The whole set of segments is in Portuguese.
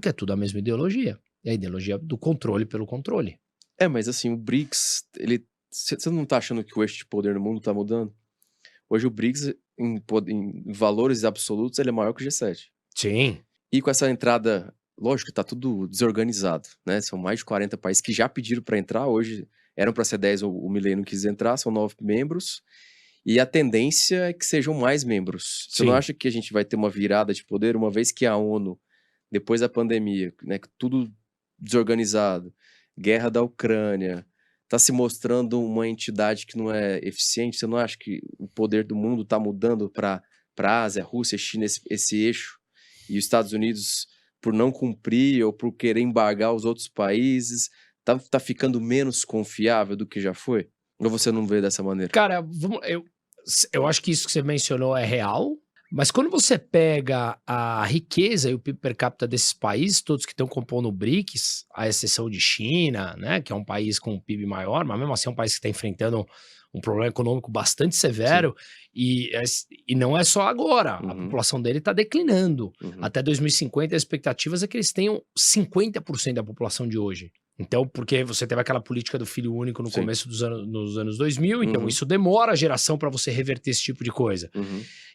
que é tudo a mesma ideologia. É a ideologia do controle pelo controle. Mas assim, o BRICS, você não tá achando que o eixo de poder no mundo tá mudando? Hoje o BRICS, em valores absolutos, ele é maior que o G7. Sim. E com essa entrada, lógico que tá tudo desorganizado, né? São mais de 40 países que já pediram para entrar, hoje eram para ser 10, o Milei não quis entrar, são 9 membros, e a tendência é que sejam mais membros. Você Sim. não acha que a gente vai ter uma virada de poder, uma vez que a ONU, depois da pandemia, né, tudo desorganizado, guerra da Ucrânia, tá se mostrando uma entidade que não é eficiente? Você não acha que o poder do mundo tá mudando para Ásia, Rússia, China, esse eixo? E os Estados Unidos, por não cumprir ou por querer embargar os outros países, tá ficando menos confiável do que já foi? Ou você não vê dessa maneira? Cara, eu acho que isso que você mencionou é real, mas quando você pega a riqueza e o PIB per capita desses países, todos que estão compondo o BRICS, à exceção de China, né, que é um país com um PIB maior, mas mesmo assim é um país que está enfrentando um problema econômico bastante severo, e não é só agora, a população dele está declinando. Até 2050, as expectativas é que eles tenham 50% da população de hoje. Então, porque você teve aquela política do filho único no começo dos anos 2000, então isso demora a geração para você reverter esse tipo de coisa.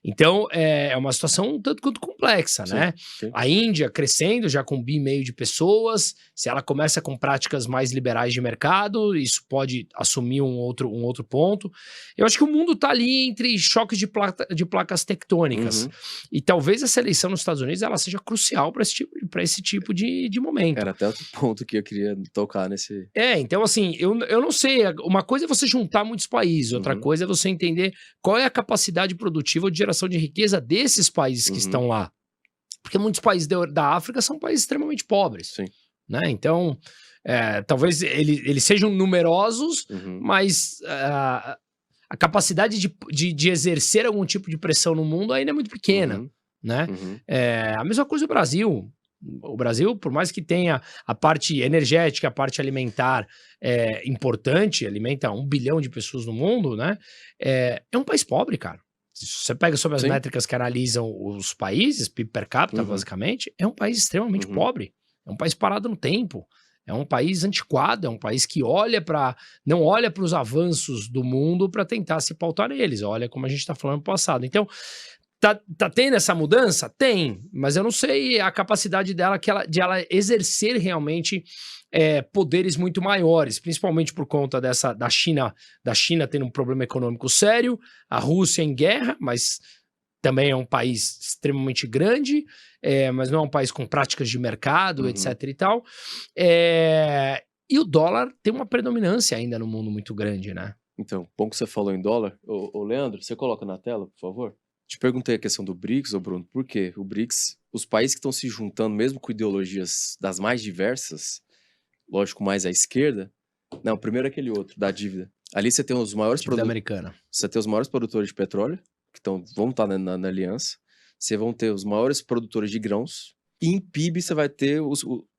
Então, é uma situação um tanto quanto complexa, né? Sim. A Índia crescendo, já com 1,5 bi de pessoas, se ela começa com práticas mais liberais de mercado, isso pode assumir um outro ponto. Eu acho que o mundo está ali entre choques de placas tectônicas. E talvez essa eleição nos Estados Unidos ela seja crucial para esse tipo de momento. Era até outro ponto que eu queria tocar nesse... Então assim, eu não sei, uma coisa é você juntar muitos países, outra coisa é você entender qual é a capacidade produtiva de geração de riqueza desses países que estão lá. Porque muitos países da África são países extremamente pobres, né? Então, talvez eles sejam numerosos, mas a capacidade de exercer algum tipo de pressão no mundo ainda é muito pequena, né? A mesma coisa o Brasil. O Brasil, por mais que tenha a parte energética, a parte alimentar importante, alimenta 1 bilhão de pessoas no mundo, né? É um país pobre, cara. Se você pega sobre as métricas que analisam os países, PIB per capita, basicamente, é um país extremamente pobre. É um país parado no tempo. É um país antiquado, é um país que não olha para os avanços do mundo para tentar se pautar neles. Olha como a gente está falando no passado. Então, tá tendo essa mudança? Tem, mas eu não sei a capacidade dela de ela exercer realmente poderes muito maiores, principalmente por conta da China tendo um problema econômico sério, a Rússia em guerra, mas também é um país extremamente grande, mas não é um país com práticas de mercado, etc e tal. E o dólar tem uma predominância ainda no mundo muito grande, né? Então, bom que você falou em dólar. Ô Leandro, você coloca na tela, por favor? Te perguntei a questão do BRICS, ô Bruno, por quê? O BRICS, os países que estão se juntando, mesmo com ideologias das mais diversas, lógico, mais à esquerda. Não, primeiro aquele outro, da dívida. Ali você tem os maiores americana. Você tem os maiores produtores de petróleo, que vão estar na aliança. Você vão ter os maiores produtores de grãos. E em PIB você vai ter,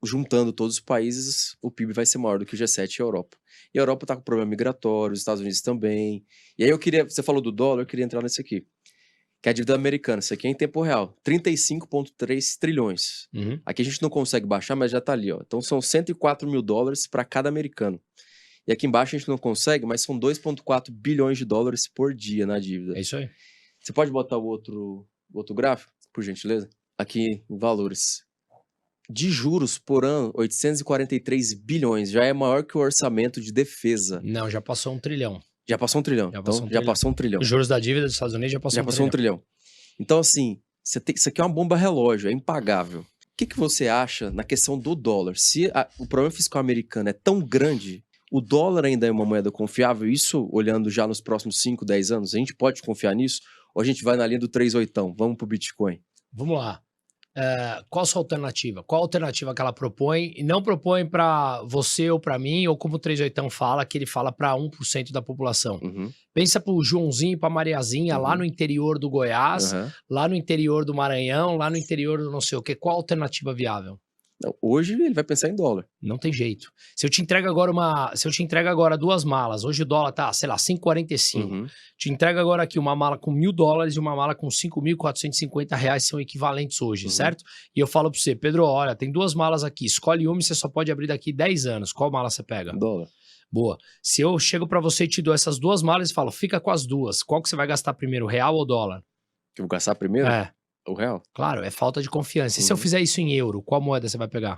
juntando todos os países, o PIB vai ser maior do que o G7 e a Europa. E a Europa está com problema migratório, os Estados Unidos também. E aí você falou do dólar, eu queria entrar nesse aqui. Que é a dívida americana, isso aqui é em tempo real, 35,3 trilhões. Aqui a gente não consegue baixar, mas já tá ali, ó. Então são 104 mil dólares para cada americano. E aqui embaixo a gente não consegue, mas são 2,4 bilhões de dólares por dia na dívida. É isso aí. Você pode botar o outro gráfico, por gentileza? Aqui em valores. De juros por ano, 843 bilhões. Já é maior que o orçamento de defesa. Não, já passou 1 trilhão. Já passou 1 trilhão. Já passou 1 trilhão. Os juros da dívida dos Estados Unidos já passou 1 trilhão. Então, assim, isso aqui é uma bomba relógio, é impagável. O que você acha na questão do dólar? Se o problema fiscal americano é tão grande, o dólar ainda é uma moeda confiável? Isso, olhando já nos próximos 5, 10 anos, a gente pode confiar nisso? Ou a gente vai na linha do 3,8? Vamos pro Bitcoin. Vamos lá. Qual a sua alternativa? Qual a alternativa que ela propõe? E não propõe para você ou para mim, ou como o 38 fala, que ele fala para 1% da população. Pensa para o Joãozinho e para a Mariazinha lá no interior do Goiás, lá no interior do Maranhão, lá no interior do não sei o quê. Qual a alternativa viável? Não, hoje ele vai pensar em dólar. Não tem jeito. Se eu te entrego agora 2 malas, hoje o dólar tá, sei lá, 5,45. Uhum. Te entrego agora aqui uma mala com $1.000 e uma mala com R$5.450 são equivalentes hoje, certo? E eu falo pra você, Pedro, olha, tem 2 malas aqui, escolhe uma e você só pode abrir daqui 10 anos. Qual mala você pega? Dólar. Boa. Se eu chego pra você e te dou essas 2 malas e falo, fica com as duas, qual que você vai gastar primeiro, real ou dólar? Que eu vou gastar primeiro? É, O real? claro, é falta de confiança. E se eu fizer isso em euro, qual moeda você vai pegar?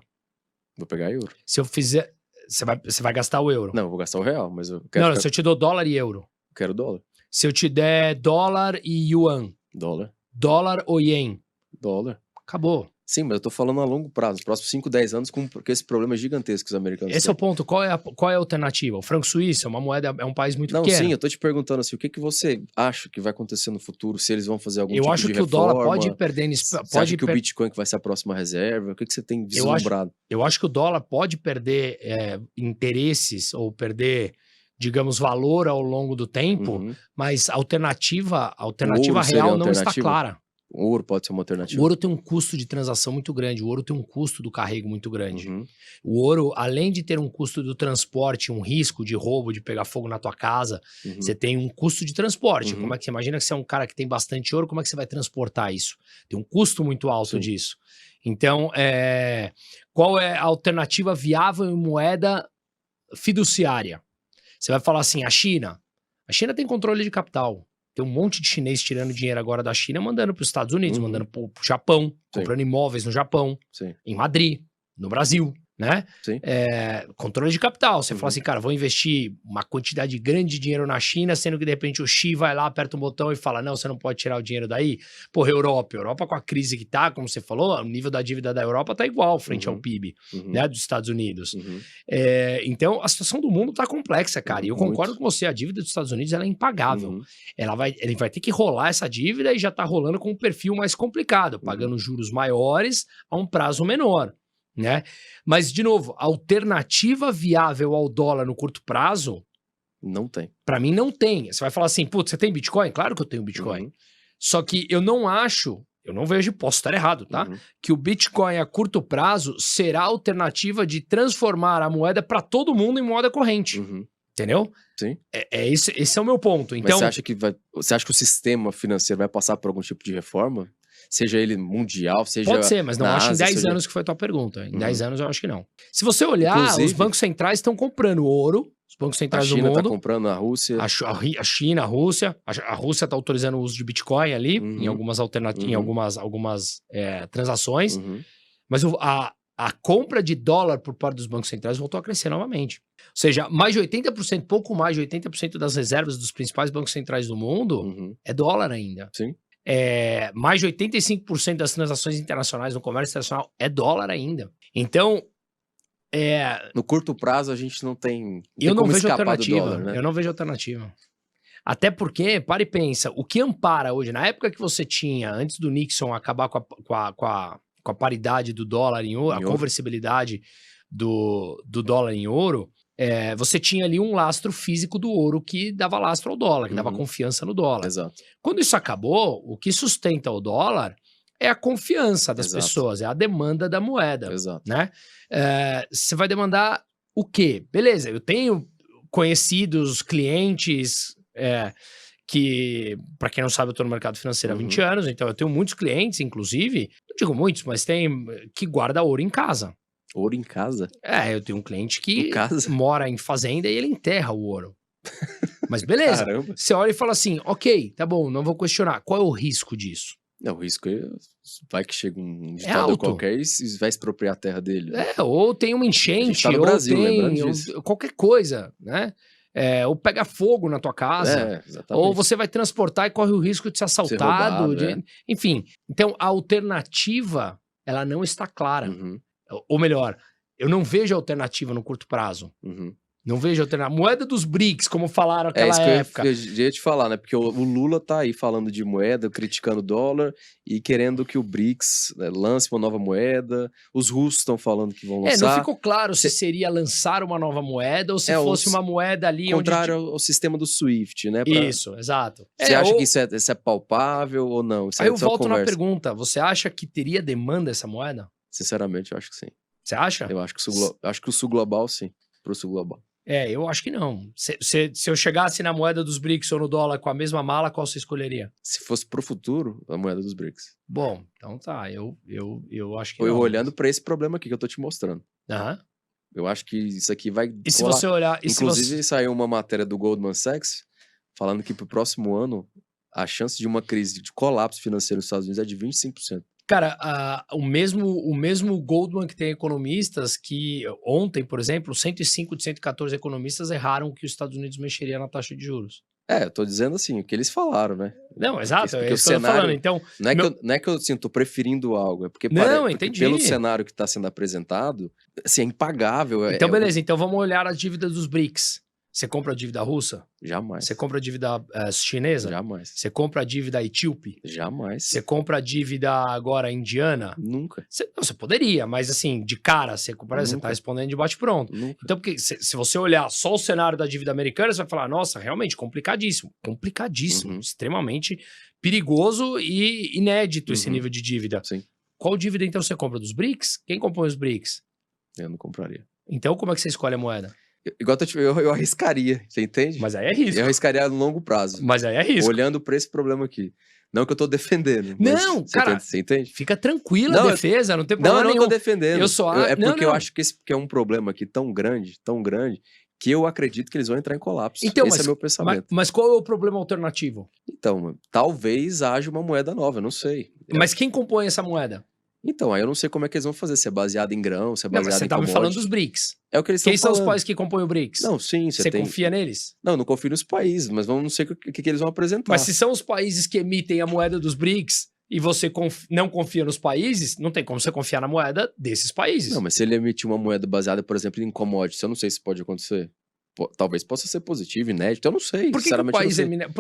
Vou pegar euro. Se eu fizer, você vai gastar o euro. Não, eu vou gastar o real, mas eu quero. Não, se eu te dou dólar e euro. Eu quero dólar. Se eu te der dólar e yuan, Dólar. dólar ou ien, Dólar. acabou. Sim, mas eu tô falando a longo prazo, nos próximos 5, 10 anos, porque esse problema é gigantesco que os americanos Esse é o ponto. Qual é a alternativa? O franco suíço é uma moeda, é um país muito Não, pequeno. sim, eu tô te perguntando assim, o que você acha que vai acontecer no futuro, se eles vão fazer algum tipo de acho que reforma? o dólar pode ir perdendo... Você acha que o Bitcoin que vai ser a próxima reserva? O que você tem vislumbrado? Eu acho que o dólar pode perder interesses ou perder, digamos, valor ao longo do tempo, mas a alternativa real não está clara. O ouro pode ser uma alternativa? O ouro tem um custo de transação muito grande, o ouro tem um custo do carrego muito grande. O ouro, além de ter um custo do transporte, um risco de roubo, de pegar fogo na tua casa, você tem um custo de transporte. Como é que você imagina que você é um cara que tem bastante ouro, como é que você vai transportar isso? Tem um custo muito alto disso. Então, qual é a alternativa viável em moeda fiduciária? Você vai falar assim, a China tem controle de capital. Tem um monte de chinês tirando dinheiro agora da China, mandando para os Estados Unidos, mandando para o Japão, comprando imóveis no Japão, em Madrid, no Brasil, né? Controle de capital. Você fala assim, cara, vou investir uma quantidade grande de dinheiro na China, sendo que de repente o Xi vai lá, aperta um botão e fala, não, você não pode tirar o dinheiro daí. Porra, Europa com a crise que tá, como você falou, o nível da dívida da Europa tá igual frente ao PIB, né, dos Estados Unidos. Então, a situação do mundo tá complexa, cara, e eu concordo com você, a dívida dos Estados Unidos ela é impagável. Ele vai ter que rolar essa dívida e já tá rolando com um perfil mais complicado, pagando juros maiores a um prazo menor. Né? Mas, de novo, a alternativa viável ao dólar no curto prazo... Não tem. Pra mim, não tem. Você vai falar assim, putz, você tem Bitcoin? Claro que eu tenho Bitcoin. Só que eu não vejo, posso estar errado, tá? Que o Bitcoin a curto prazo será a alternativa de transformar a moeda para todo mundo em moeda corrente. Entendeu? Sim. Esse é o meu ponto. Então, mas você acha que o sistema financeiro vai passar por algum tipo de reforma? Seja ele mundial, seja... Pode ser, mas não acho em 10 seja... anos que foi a tua pergunta. Em 10 anos eu acho que não. Se você olhar, inclusive, os bancos centrais estão comprando ouro, os bancos centrais do mundo... A China está comprando a Rússia. A China, a Rússia. A Rússia está autorizando o uso de Bitcoin ali, em algumas em algumas transações. Mas a compra de dólar por parte dos bancos centrais voltou a crescer novamente. Ou seja, mais de 80%, pouco mais de 80% das reservas dos principais bancos centrais do mundo é dólar ainda. Sim. Mais de 85% das transações internacionais no comércio internacional é dólar ainda. Então, no curto prazo a gente não tem eu não vejo escapar alternativa, do dólar, né? Eu não vejo alternativa. Até porque, para e pensa, o que ampara hoje, na época que você tinha, antes do Nixon acabar com a paridade do dólar em ouro, a conversibilidade do dólar em ouro, você tinha ali um lastro físico do ouro que dava lastro ao dólar, que dava confiança no dólar. Exato. Quando isso acabou, o que sustenta o dólar é a confiança das pessoas, é a demanda da moeda. Exato. Né? Você vai demandar o quê? Beleza, eu tenho conhecidos, clientes... que, para quem não sabe, eu tô no mercado financeiro há 20 anos, então eu tenho muitos clientes, inclusive, não digo muitos, mas tem que guarda ouro em casa. Ouro em casa? Eu tenho um cliente que mora em fazenda e ele enterra o ouro. Mas beleza, Caramba. Você olha e fala assim, ok, tá bom, não vou questionar. Qual é o risco disso? Não, o risco vai que chega um ditador qualquer e vai expropriar a terra dele. Ou tem uma enchente, no Brasil, ou qualquer coisa, né? Ou pega fogo na tua casa, ou você vai transportar e corre o risco de ser assaltado, roubado, enfim. Então, a alternativa, ela não está clara. Ou melhor, eu não vejo alternativa no curto prazo. Não vejo alternativa. Moeda dos BRICS, como falaram naquela época. Eu ia te falar, né? Porque o Lula tá aí falando de moeda, criticando o dólar e querendo que o BRICS lance uma nova moeda. Os russos estão falando que vão lançar. Não ficou claro se seria lançar uma nova moeda ou se fosse uma moeda ali... Contrário ao sistema do SWIFT, né? Isso, exato. Você acha que isso é palpável ou não? Aí eu volto na pergunta. Você acha que teria demanda essa moeda? Sinceramente, eu acho que sim. Você acha? Eu acho que o sul global, sim. Pro sul global. Eu acho que não. Se eu chegasse na moeda dos BRICS ou no dólar com a mesma mala, qual você escolheria? Se fosse pro futuro, a moeda dos BRICS. Bom, então tá. Eu acho que Eu não. olhando pra esse problema aqui que eu tô te mostrando. Aham. Eu acho que isso aqui vai E se colar. você olhar... Inclusive, saiu uma matéria do Goldman Sachs falando que pro próximo ano a chance de uma crise de colapso financeiro nos Estados Unidos é de 25%. Cara, o mesmo Goldman que tem economistas que ontem, por exemplo, 105 de 114 economistas erraram que os Estados Unidos mexeria na taxa de juros. Eu tô dizendo assim, o que eles falaram, né? Não, exato, Porque é isso que eu tô falando. Então, não é que eu assim, tô preferindo algo, é porque, Não, porque entendi. pelo cenário que está sendo apresentado, assim, é impagável. Então, beleza, então vamos olhar as dívidas dos BRICS. Você compra a dívida russa? Jamais. Você compra a dívida chinesa? Jamais. Você compra a dívida etíope? Jamais. Você compra a dívida agora indiana? Nunca. Você poderia, mas assim, de cara, você tá respondendo de bate-pronto. Então, porque se você olhar só o cenário da dívida americana, você vai falar, nossa, realmente, complicadíssimo. Complicadíssimo. Extremamente perigoso e inédito esse nível de dívida. Sim. Qual dívida, então, você compra? Dos BRICS? Quem compõe os BRICS? Eu não compraria. Então, como é que você escolhe a moeda? Igual eu arriscaria, você entende? Mas aí é risco. Eu arriscaria no longo prazo. Mas aí é risco. Olhando pra esse problema aqui. Não que eu tô defendendo. Não, cara, você entende? Fica tranquila a defesa, não tem problema nenhum. Não, eu não tô defendendo. Eu só É porque eu acho que esse é um problema aqui tão grande, que eu acredito que eles vão entrar em colapso. Então, esse é meu pensamento. Mas qual é o problema alternativo? Então, talvez haja uma moeda nova, não sei. Mas quem compõe essa moeda? Então, aí eu não sei como é que eles vão fazer, se é baseado em grão, se é Não, mas baseado você em tá me commodity. falando dos BRICS. É o que eles estão Quem são falando. os países que compõem o BRICS? Não, sim, Você confia neles? Não confio nos países, mas não sei o que eles vão apresentar. Mas se são os países que emitem a moeda dos BRICS e você não confia nos países, não tem como você confiar na moeda desses países. Não, mas se ele emitir uma moeda baseada, por exemplo, em commodities, eu não sei se pode acontecer. Talvez possa ser positivo, inédito, eu não sei. Por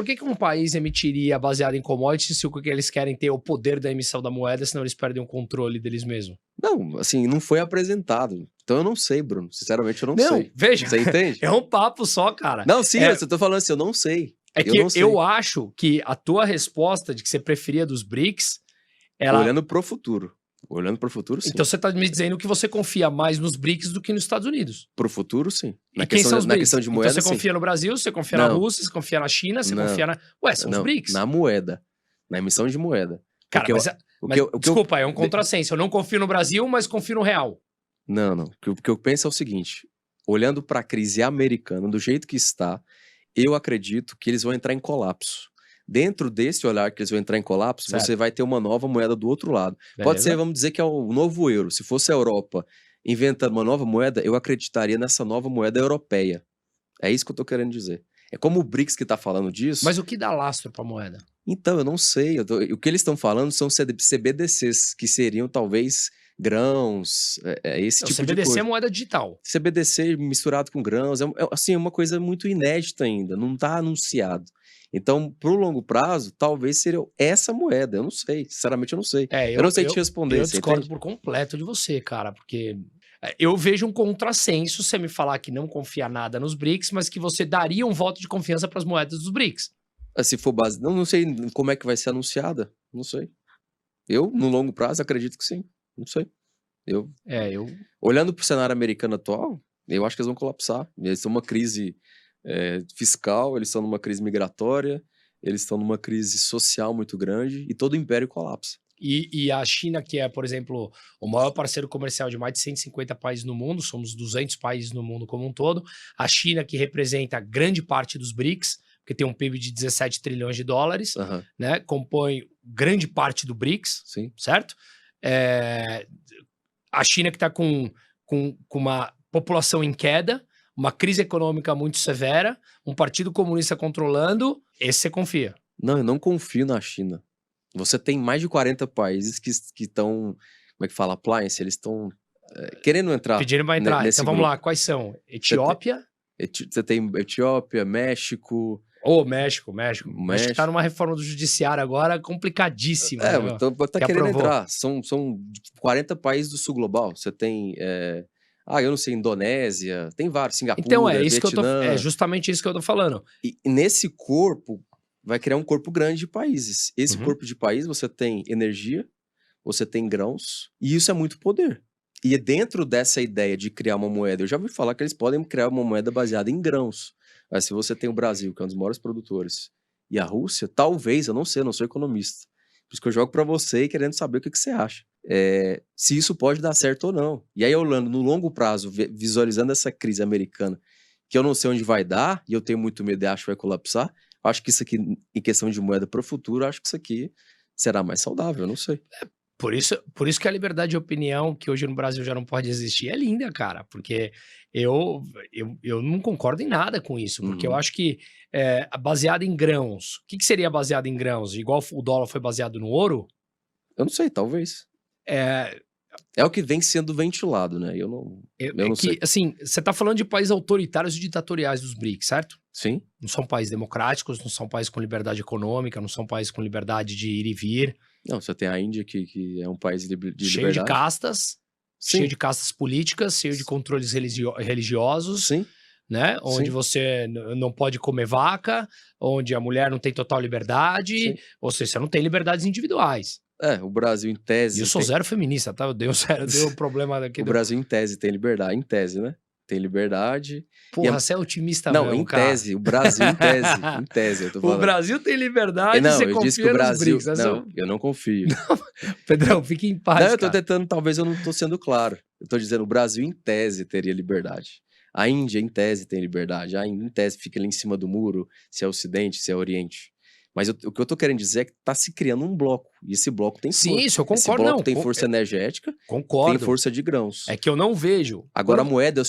que um país emitiria baseado em commodities se o que eles querem ter é o poder da emissão da moeda, senão eles perdem o controle deles mesmos? Não, assim, não foi apresentado. Então eu não sei, Bruno. Sinceramente, eu não sei. Não, veja. Você entende? É um papo só, cara. Não, sim, mas eu tô falando assim, eu não sei. É que eu acho que a tua resposta de que você preferia dos BRICS, Olhando pro futuro. Olhando pro futuro, sim. Então você tá me dizendo que você confia mais nos BRICS do que nos Estados Unidos. Pro futuro, sim. Na questão de moeda, então você confia no Brasil, você confia na Rússia, você confia na China, você confia na... Ué, são os BRICS. Na moeda. Na emissão de moeda. Cara, desculpa, é um contrassenso. Eu não confio no Brasil, mas confio no real. Não. O que eu penso é o seguinte. Olhando pra crise americana, do jeito que está, eu acredito que eles vão entrar em colapso. Dentro desse olhar que eles vão entrar em colapso, você vai ter uma nova moeda do outro lado. Beleza. Pode ser, vamos dizer, que é o novo euro. Se fosse a Europa inventando uma nova moeda, eu acreditaria nessa nova moeda europeia. É isso que eu tô querendo dizer. É como o BRICS que tá falando disso. Mas o que dá lastro pra moeda? Então, eu não sei. O que eles estão falando são CBDCs, que seriam talvez grãos, esse tipo de coisa. CBDC é moeda digital. CBDC misturado com grãos, assim, é uma coisa muito inédita ainda, não tá anunciado. Então, pro longo prazo, talvez seria essa moeda. Eu não sei. Sinceramente, eu não sei. Eu não sei te responder. Eu discordo por completo de você, cara, porque eu vejo um contrassenso você me falar que não confia nada nos BRICS, mas que você daria um voto de confiança para as moedas dos BRICS. Se for base... Não sei como é que vai ser anunciada. Não sei. Eu, no longo prazo, acredito que sim. Não sei. Olhando pro cenário americano atual, eu acho que eles vão colapsar. Eles estão numa crise... fiscal, eles estão numa crise migratória, eles estão numa crise social muito grande e todo o império colapsa. E a China, que é, por exemplo, o maior parceiro comercial de mais de 150 países no mundo, somos 200 países no mundo como um todo, a China que representa grande parte dos BRICS, porque tem um PIB de 17 trilhões de dólares, né, compõe grande parte do BRICS, sim, certo? A China que está com uma população em queda, uma crise econômica muito severa, um partido comunista controlando, esse você confia? Não, eu não confio na China. Você tem mais de 40 países que estão, como é que fala, appliance, eles estão querendo entrar. Pedindo para entrar. Então vamos lá, quais são? Etiópia? Você tem Etiópia, México... México. México tá numa reforma do judiciário agora complicadíssima. Então tá querendo entrar. São 40 países do sul global. Você tem... eu não sei, Indonésia, tem vários, Singapura, então, isso Vietnã. É justamente isso que eu tô falando. E nesse corpo, vai criar um corpo grande de países. Esse corpo de países, você tem energia, você tem grãos, e isso é muito poder. E dentro dessa ideia de criar uma moeda, eu já ouvi falar que eles podem criar uma moeda baseada em grãos. Mas se você tem o Brasil, que é um dos maiores produtores, e a Rússia, talvez, eu não sei, eu não sou economista. Por isso que eu jogo para você e querendo saber o que você acha. Se isso pode dar certo ou não. E aí, Orlando, no longo prazo, visualizando essa crise americana, que eu não sei onde vai dar, e eu tenho muito medo e acho que vai colapsar, acho que isso aqui, em questão de moeda para o futuro, acho que isso aqui será mais saudável, eu não sei. Por isso que a liberdade de opinião, que hoje no Brasil já não pode existir, é linda, cara. Porque eu não concordo em nada com isso. Porque eu acho que baseado em grãos. O que seria baseado em grãos? Igual o dólar foi baseado no ouro? Eu não sei, talvez. É o que vem sendo ventilado, né? Eu não sei. Assim, você tá falando de países autoritários e ditatoriais dos BRICS, certo? Sim. Não são países democráticos, não são países com liberdade econômica, não são países com liberdade de ir e vir. Não, você tem a Índia, que é um país de cheio liberdade. De castas, Sim. cheio de castas políticas, cheio de controles religiosos. Sim. Né? Onde Sim. você não pode comer vaca, onde a mulher não tem total liberdade, Sim. ou seja, você não tem liberdades individuais. O Brasil em tese... E eu sou zero feminista, tá? Eu dei um problema daqui. O Brasil em tese tem liberdade, em tese, né? Tem liberdade. Porra, você é otimista não, mesmo, em tese, o Brasil em tese, em tese, eu tô falando. O Brasil tem liberdade, não, você eu confia disse que o Brasil... nos BRICS. Não, eu não confio. Não, Pedrão, fique em paz, não, eu tô tentando, talvez eu não tô sendo claro. Eu tô dizendo, o Brasil em tese teria liberdade. A Índia, em tese, tem liberdade. A Índia, em tese, fica ali em cima do muro, se é Ocidente, se é Oriente. Mas o que eu tô querendo dizer é que tá se criando um bloco. E esse bloco tem força. Sim, isso eu concordo. Esse bloco tem força energética, concordo. tem força de grãos. É que eu não vejo. Agora, a moeda,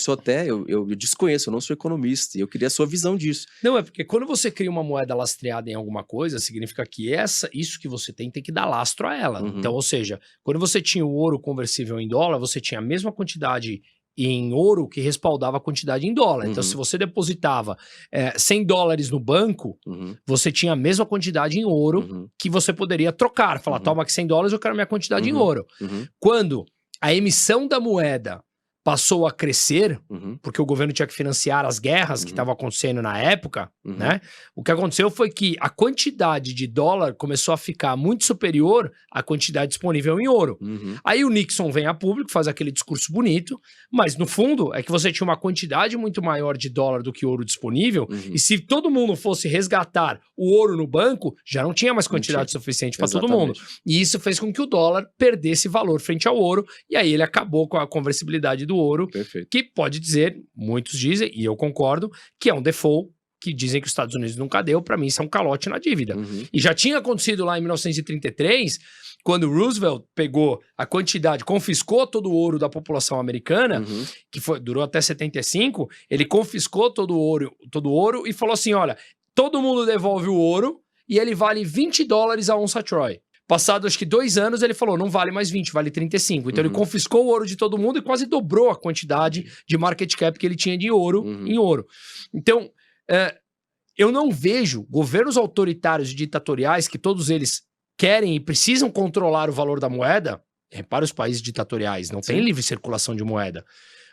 eu desconheço, eu não sou economista. E eu queria a sua visão disso. Não, é porque quando você cria uma moeda lastreada em alguma coisa, significa que isso que você tem que dar lastro a ela. Então, ou seja, quando você tinha o ouro conversível em dólar, você tinha a mesma quantidade em ouro que respaldava a quantidade em dólar. Então, se você depositava $100 no banco, você tinha a mesma quantidade em ouro que você poderia trocar. Falar, toma aqui $100, eu quero minha quantidade em ouro. Quando a emissão da moeda passou a crescer, porque o governo tinha que financiar as guerras que estavam acontecendo na época, né? O que aconteceu foi que a quantidade de dólar começou a ficar muito superior à quantidade disponível em ouro. Aí o Nixon vem a público, faz aquele discurso bonito, mas no fundo é que você tinha uma quantidade muito maior de dólar do que ouro disponível, e se todo mundo fosse resgatar o ouro no banco, já não tinha mais quantidade suficiente para todo mundo. E isso fez com que o dólar perdesse valor frente ao ouro, e aí ele acabou com a conversibilidade do ouro, Perfeito. Que pode dizer, muitos dizem, e eu concordo, que é um default, que dizem que os Estados Unidos nunca deu, para mim isso é um calote na dívida. E já tinha acontecido lá em 1933, quando Roosevelt pegou a quantidade, confiscou todo o ouro da população americana, que durou até 75, ele confiscou todo o ouro e falou assim, olha, todo mundo devolve o ouro e ele vale $20 a onça Troy. Passado, acho que 2 anos, ele falou, não vale mais 20, vale 35. Então, ele confiscou o ouro de todo mundo e quase dobrou a quantidade de market cap que ele tinha de ouro em ouro. Então, eu não vejo governos autoritários e ditatoriais, que todos eles querem e precisam controlar o valor da moeda. Repara os países ditatoriais, não tem livre circulação de moeda.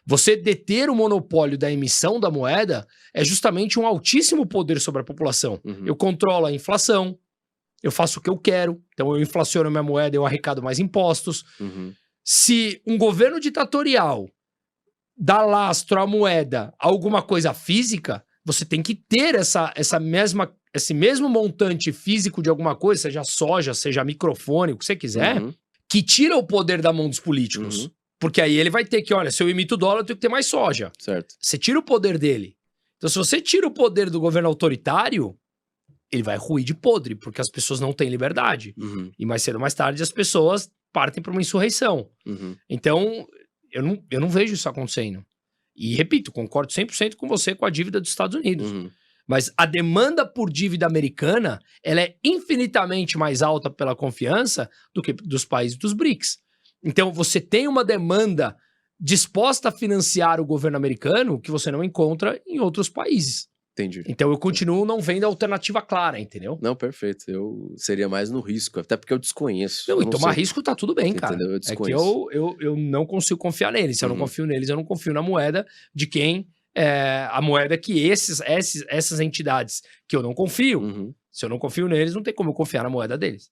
Você deter o monopólio da emissão da moeda é justamente um altíssimo poder sobre a população. Eu controlo a inflação, eu faço o que eu quero, então eu inflaciono minha moeda, eu arrecado mais impostos. Se um governo ditatorial dá lastro à moeda a alguma coisa física, você tem que ter esse mesmo montante físico de alguma coisa, seja soja, seja microfone, o que você quiser, que tira o poder da mão dos políticos. Porque aí ele vai ter que, olha, se eu emito dólar, eu tenho que ter mais soja. Certo. Você tira o poder dele. Então, se você tira o poder do governo autoritário, ele vai ruir de podre, porque as pessoas não têm liberdade. E mais cedo ou mais tarde as pessoas partem para uma insurreição. Então, eu não vejo isso acontecendo. E repito, concordo 100% com você com a dívida dos Estados Unidos. Mas a demanda por dívida americana, ela é infinitamente mais alta pela confiança do que dos países dos BRICS. Então, você tem uma demanda disposta a financiar o governo americano que você não encontra em outros países. Entendi. Então eu continuo não vendo a alternativa clara, entendeu? Não, perfeito. Eu seria mais no risco, até porque eu desconheço. Não, e tomar risco tá tudo bem, cara. Entendeu? Eu desconheço. É que eu não consigo confiar neles. Se eu não confio neles, eu não confio na moeda de quem... a moeda que essas entidades que eu não confio, se eu não confio neles, não tem como eu confiar na moeda deles.